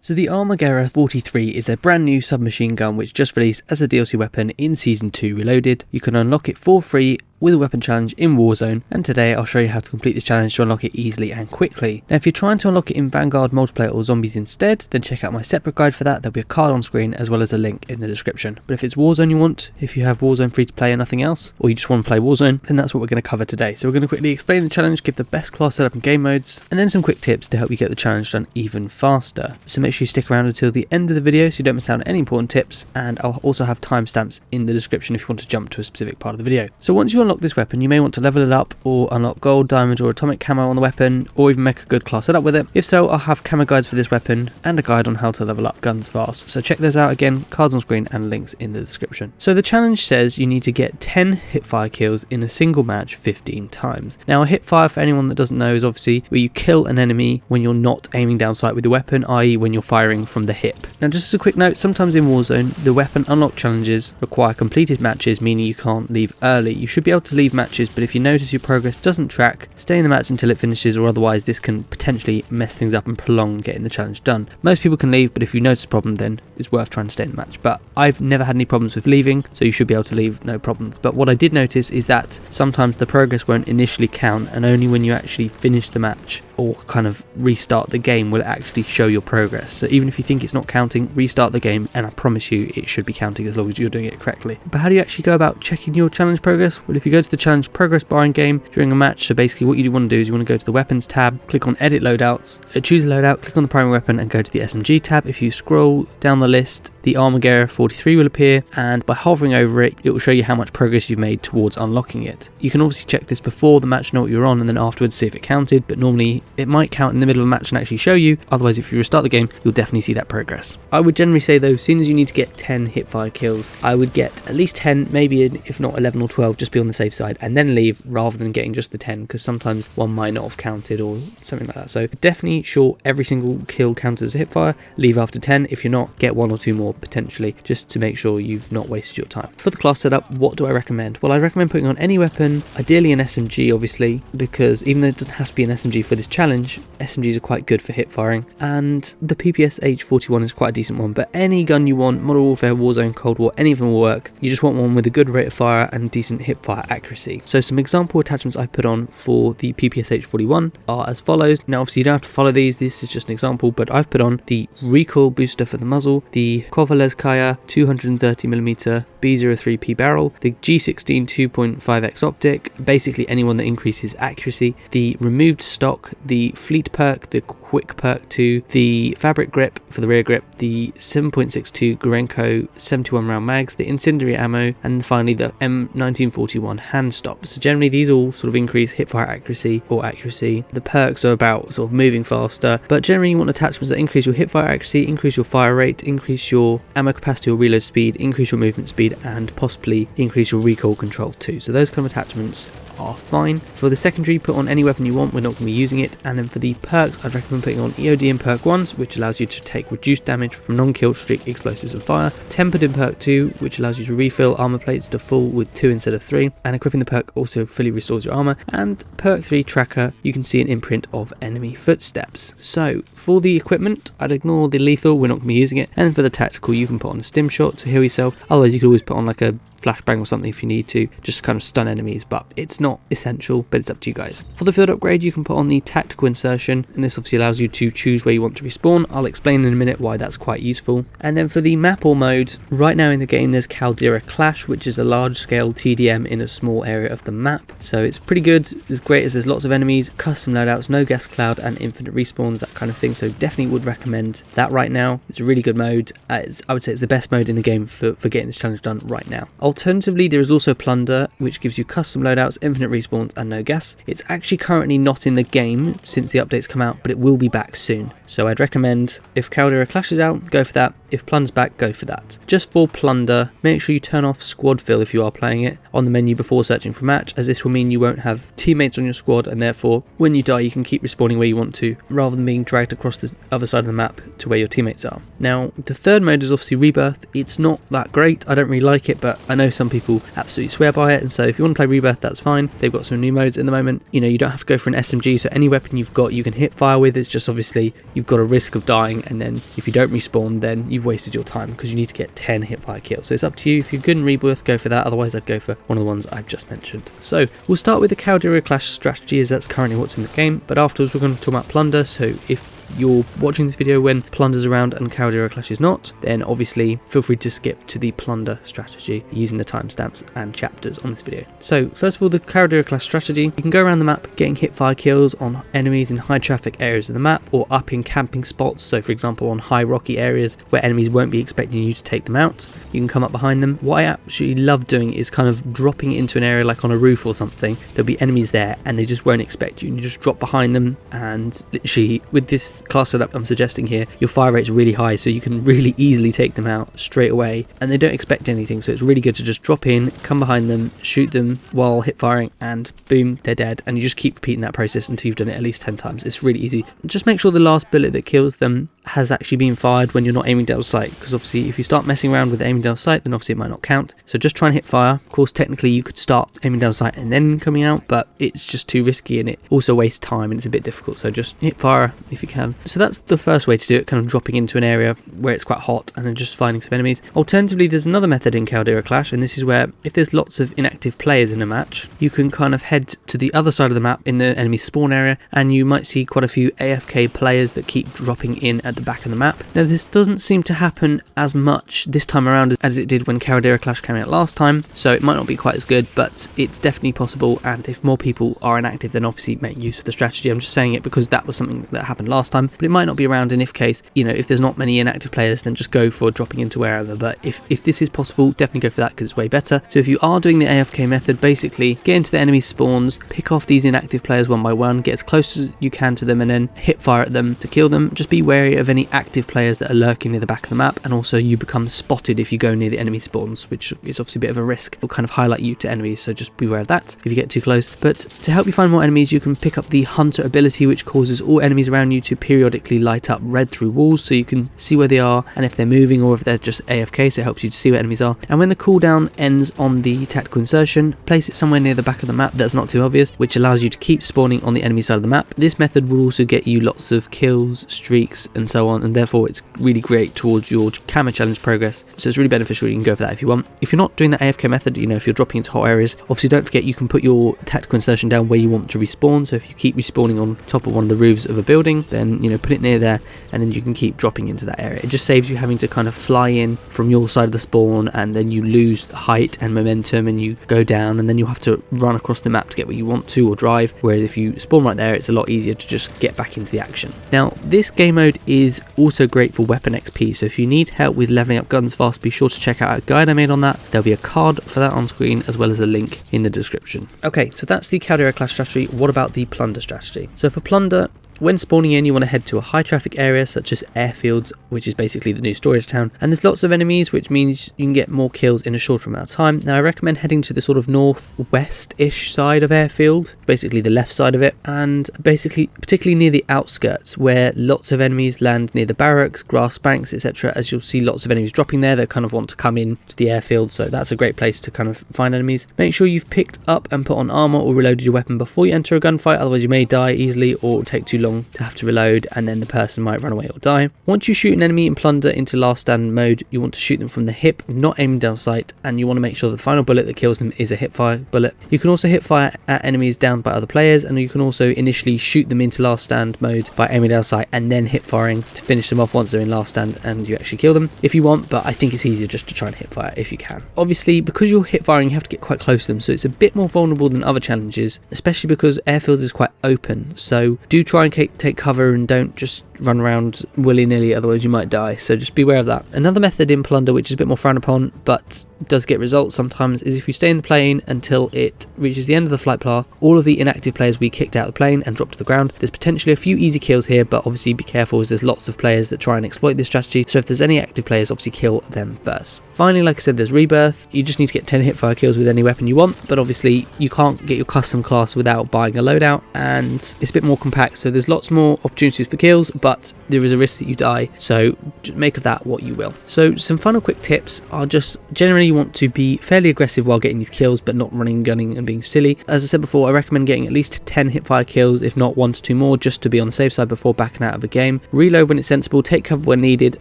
So the Armaguerra 43 is a brand new submachine gun which just released as a DLC weapon in Season 2 Reloaded. You can unlock it for free with a weapon challenge in Warzone, and today I'll show you how to complete this challenge to unlock it easily and quickly. Now if you're trying to unlock it in Vanguard multiplayer or zombies instead, then check out my separate guide for that. There'll be a card on screen as well as a link in the description. But if it's Warzone you want, if you have Warzone free to play and nothing else, or you just want to play Warzone, then that's what we're going to cover today. So we're going to quickly explain the challenge, give the best class setup and game modes, and then some quick tips to help you get the challenge done even faster. So make sure you stick around until the end of the video so you don't miss out on any important tips, and I'll also have timestamps in the description if you want to jump to a specific part of the video. So once you unlock this weapon, you may want to level it up or unlock gold, diamond or atomic camo on the weapon, or even make a good class setup with it. If so, I'll have camo guides for this weapon and a guide on how to level up guns fast. So check those out again, cards on screen and links in the description. So the challenge says you need to get 10 hipfire kills in a single match 15 times. Now a hipfire, for anyone that doesn't know, is obviously where you kill an enemy when you're not aiming down sight with your weapon, i.e. when you're firing from the hip. Now just as a quick note, sometimes in Warzone the weapon unlock challenges require completed matches, meaning you can't leave early. You should be able to leave matches, but if you notice your progress doesn't track, stay in the match until it finishes, or otherwise this can potentially mess things up and prolong getting the challenge done. Most people can leave, but if you notice a problem, then it's worth trying to stay in the match. But I've never had any problems with leaving, so you should be able to leave, no problems. But what I did notice is that sometimes the progress won't initially count, and only when you actually finish the match or kind of restart the game will it actually show your progress. So even if you think it's not counting, restart the game and I promise you it should be counting as long as you're doing it correctly. But how do you actually go about checking your challenge progress? Well, if you go to the challenge progress bar in game during a match, so basically what you want to do is you want to go to the weapons tab, click on edit loadouts, choose a loadout, click on the primary weapon and go to the SMG tab. If you scroll down the list, the Armaguerra 43 will appear, and by hovering over it, it will show you how much progress you've made towards unlocking it. You can obviously check this before the match, know what you're on, and then afterwards see if it counted, but normally it might count in the middle of a match and actually show you. Otherwise, if you restart the game, you'll definitely see that progress. I would generally say though, as soon as you need to get 10 hipfire kills, I would get at least 10, maybe if not 11 or 12, just be on the safe side, and then leave rather than getting just the 10, because sometimes one might not have counted or something like that. So definitely sure every single kill counts as a hipfire, leave after 10. If you're not, get 1 or 2 more potentially, just to make sure you've not wasted your time. For the class setup, what do I recommend? Well, I recommend putting on any weapon, ideally an SMG obviously, because even though it doesn't have to be an SMG for this challenge, SMGs are quite good for hip firing, and the PPS H41 is quite a decent one. But any gun you want, Modern Warfare, Warzone, Cold War, any of them will work. You just want one with a good rate of fire and decent hip fire accuracy. So some example attachments I put on for the PPS H41 are as follows. Now obviously you don't have to follow these, this is just an example, but I've put on the recoil booster for the muzzle, the Kovalevskaya 230mm B03P barrel, the G16 2.5x optic, basically anyone that increases accuracy, the removed stock, the fleet perk, the quick perk 2, the fabric grip for the rear grip, the 7.62 Gorenko 71 round mags, the incendiary ammo, and finally the M1941 hand stop. So generally these all sort of increase hipfire accuracy or accuracy. The perks are about sort of moving faster, but generally you want attachments that increase your hipfire accuracy, increase your fire rate, increase your ammo capacity or reload speed, increase your movement speed, and possibly increase your recoil control too. So those kind of attachments are fine. For the secondary, put on any weapon you want, we're not going to be using it. And then for the perks, I'd recommend putting on EOD in perk 1s, which allows you to take reduced damage from non-kill streak explosives and fire, tempered in perk 2, which allows you to refill armor plates to full with 2 instead of 3, and equipping the perk also fully restores your armor, and perk 3 tracker, you can see an imprint of enemy footsteps. So for the equipment, I'd ignore the lethal, we're not going to be using it, and for the tactical, you can put on a stim shot to heal yourself. Otherwise you could always put on like a flashbang or something if you need to, just to kind of stun enemies, but it's not essential, but it's up to you guys. For the field upgrade, you can put on the tactical insertion, and this obviously allows you to choose where you want to respawn. I'll explain in a minute why that's quite useful. And then for the map or mode, right now in the game there's Caldera Clash, which is a large scale TDM in a small area of the map, so it's pretty good. It's great as there's lots of enemies, custom loadouts, no gas cloud, and infinite respawns, that kind of thing, so definitely would recommend that right now. It's a really good mode. I would say it's the best mode in the game for getting this challenge done right now. Alternatively, there is also Plunder, which gives you custom loadouts, infinite respawns, and no gas. It's actually currently not in the game since the updates come out, but it will be back soon. So I'd recommend, if Caldera Clash is out, go for that. If Plunder's back, go for that. Just for Plunder, make sure you turn off squad fill if you are playing it on the menu before searching for a match, as this will mean you won't have teammates on your squad, and therefore when you die you can keep respawning where you want to, rather than being dragged across the other side of the map to where your teammates are. Now the third mode is obviously Rebirth. It's not that great, I don't really like it, but I know some people absolutely swear by it, and so if you want to play Rebirth, that's fine. fine. They've got some new modes in the moment. You know, you don't have to go for an SMG, so any weapon you've got you can hip fire with. It's just obviously you've got a risk of dying, and then if you don't respawn, then you've wasted your time because you need to get 10 hipfire kills. So it's up to you. If you're good in rebirth, go for that. Otherwise, I'd go for one of the ones I've just mentioned. So we'll start with the Caldera Clash strategy, as that's currently what's in the game, but afterwards we're going to talk about plunder. So if you're watching this video when plunder's around and Caldera Clash is not, then obviously feel free to skip to the plunder strategy using the timestamps and chapters on this video. So first of all, the Caldera Clash strategy, you can go around the map getting hipfire kills on enemies in high traffic areas of the map, or up in camping spots. So for example, on high rocky areas where enemies won't be expecting you to take them out, you can come up behind them. What I absolutely love doing is kind of dropping into an area like on a roof or something. There'll be enemies there and they just won't expect you, and you just drop behind them, and literally with this class setup I'm suggesting here, your fire rate's really high, so you can really easily take them out straight away, and they don't expect anything. So it's really good to just drop in, come behind them, shoot them while hip firing, and boom, they're dead. And you just keep repeating that process until you've done it at least 10 times. It's really easy. Just make sure the last bullet that kills them has actually been fired when you're not aiming down sight, because obviously if you start messing around with aiming down sight, then obviously it might not count. So just try and hit fire. Of course, technically you could start aiming down sight and then coming out, but it's just too risky and it also wastes time and it's a bit difficult. So just hit fire if you can. So that's the first way to do it, kind of dropping into an area where it's quite hot and then just finding some enemies. Alternatively, there's another method in Caldera Clash, and this is where if there's lots of inactive players in a match, you can kind of head to the other side of the map in the enemy spawn area, and you might see quite a few AFK players that keep dropping in at the back of the map. Now this doesn't seem to happen as much this time around as it did when Caldera Clash came out last time, so it might not be quite as good, but it's definitely possible. And if more people are inactive, then obviously make use of the strategy. I'm just saying it because that was something that happened last time, but it might not be around. In if case, you know, if there's not many inactive players, then just go for dropping into wherever. But if this is possible, definitely go for that because it's way better. So if you are doing the AFK method, basically get into the enemy spawns, pick off these inactive players one by one, get as close as you can to them, and then hit fire at them to kill them. Just be wary of any active players that are lurking near the back of the map, and also you become spotted if you go near the enemy spawns, which is obviously a bit of a risk. It'll kind of highlight you to enemies, so just beware of that if you get too close. But to help you find more enemies, you can pick up the Hunter ability, which causes all enemies around you to periodically light up red through walls, so you can see where they are and if they're moving or if they're just AFK, so it helps you to see where enemies are. And when the cooldown ends on the tactical insertion, place it somewhere near the back of the map that's not too obvious, which allows you to keep spawning on the enemy side of the map. This method will also get you lots of kills, streaks and so on, and therefore it's really great towards your camo challenge progress, so it's really beneficial. You can go for that if you want. If you're not doing that AFK method, you know, if you're dropping into hot areas, obviously don't forget you can put your tactical insertion down where you want to respawn. So if you keep respawning on top of one of the roofs of a building, then, you know, put it near there, and then you can keep dropping into that area. It just saves you having to kind of fly in from your side of the spawn, and then you lose height and momentum and you go down, and then you have to run across the map to get where you want to or drive, whereas if you spawn right there, it's a lot easier to just get back into the action. Now this game mode is also great for weapon XP, so if you need help with leveling up guns fast, be sure to check out a guide I made on that. There'll be a card for that on screen as well as a link in the description. Okay, so that's the Caldera Clash strategy. What about the plunder strategy? So for plunder, when spawning in, you want to head to a high traffic area such as airfields, which is basically the new storage town, and there's lots of enemies, which means you can get more kills in a shorter amount of time. Now I recommend heading to the sort of northwest-ish side of airfield, basically the left side of it, and basically particularly near the outskirts where lots of enemies land near the barracks, grass banks, etc. As you'll see lots of enemies dropping there, they kind of want to come in to the airfield, so that's a great place to kind of find enemies. Make sure you've picked up and put on armor or reloaded your weapon before you enter a gunfight, otherwise you may die easily or it'll take too long to have to reload, and then the person might run away or die. Once you shoot an enemy in plunder into last stand mode, you want to shoot them from the hip, not aiming down sight, and you want to make sure the final bullet that kills them is a hipfire bullet. You can also hipfire at enemies downed by other players, and you can also initially shoot them into last stand mode by aiming down sight and then hipfiring to finish them off once they're in last stand and you actually kill them if you want, but I think it's easier just to try and hipfire if you can. Obviously, because you're hipfiring, you have to get quite close to them, so it's a bit more vulnerable than other challenges, especially because airfields is quite open, so do try and take cover and don't just run around willy-nilly, otherwise you might die, so just beware of that. Another method in plunder, which is a bit more frowned upon but does get results sometimes, is if you stay in the plane until it reaches the end of the flight path, all of the inactive players will be kicked out of the plane and dropped to the ground. There's potentially a few easy kills here, but obviously be careful as there's lots of players that try and exploit this strategy, so if there's any active players, obviously kill them first. Finally, like I said, there's rebirth. You just need to get 10 hipfire kills with any weapon you want, but obviously you can't get your custom class without buying a loadout, and it's a bit more compact, so there's lots more opportunities for kills, but there is a risk that you die, so make of that what you will. So some final quick tips are just generally you want to be fairly aggressive while getting these kills, but not running, gunning and being silly. As I said before, I recommend getting at least 10 hipfire kills, if not 1 to 2 more, just to be on the safe side before backing out of a game. Reload when it's sensible, take cover when needed,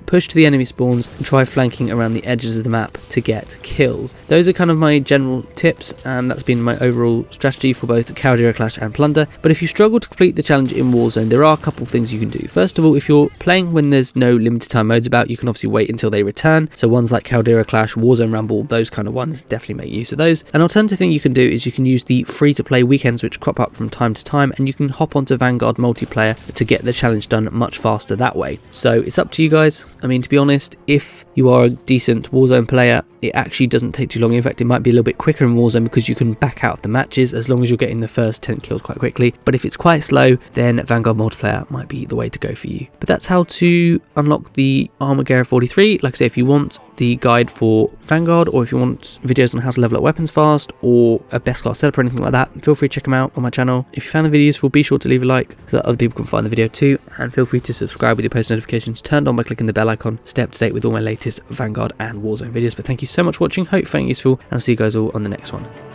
push to the enemy spawns and try flanking around the edges of the map to get kills. Those are kind of my general tips, and that's been my overall strategy for both Caldera Clash and Plunder. But if you struggle to complete the challenge in Warzone, there are a couple of things you can do. First of all, if you're playing when there's no limited time modes about, you can obviously wait until they return. So ones like Caldera Clash, Warzone Rumble, those kind of ones, definitely make use of those. An alternative thing you can do is you can use the free-to-play weekends which crop up from time to time, and you can hop onto Vanguard multiplayer to get the challenge done much faster that way. So it's up to you guys. I mean, to be honest, if you are a decent Warzone player, it actually doesn't take too long. In fact, it might be a little bit quicker in Warzone because you can back out of the matches as long as you're getting the first 10 kills quite quickly. But if it's quite slow, then Vanguard multiplayer might be the way to go for you. But that's how to unlock the Armaguerra 43. Like I say, if you want the guide for Vanguard, or if you want videos on how to level up weapons fast, or a best class setup or anything like that, feel free to check them out on my channel. If you found the video useful, be sure to leave a like so that other people can find the video too, and feel free to subscribe with your post notifications turned on by clicking the bell icon. Stay up to date with all my latest Vanguard and Warzone videos. But thank you so much for watching, hope you found it useful, and I'll see you guys all on the next one.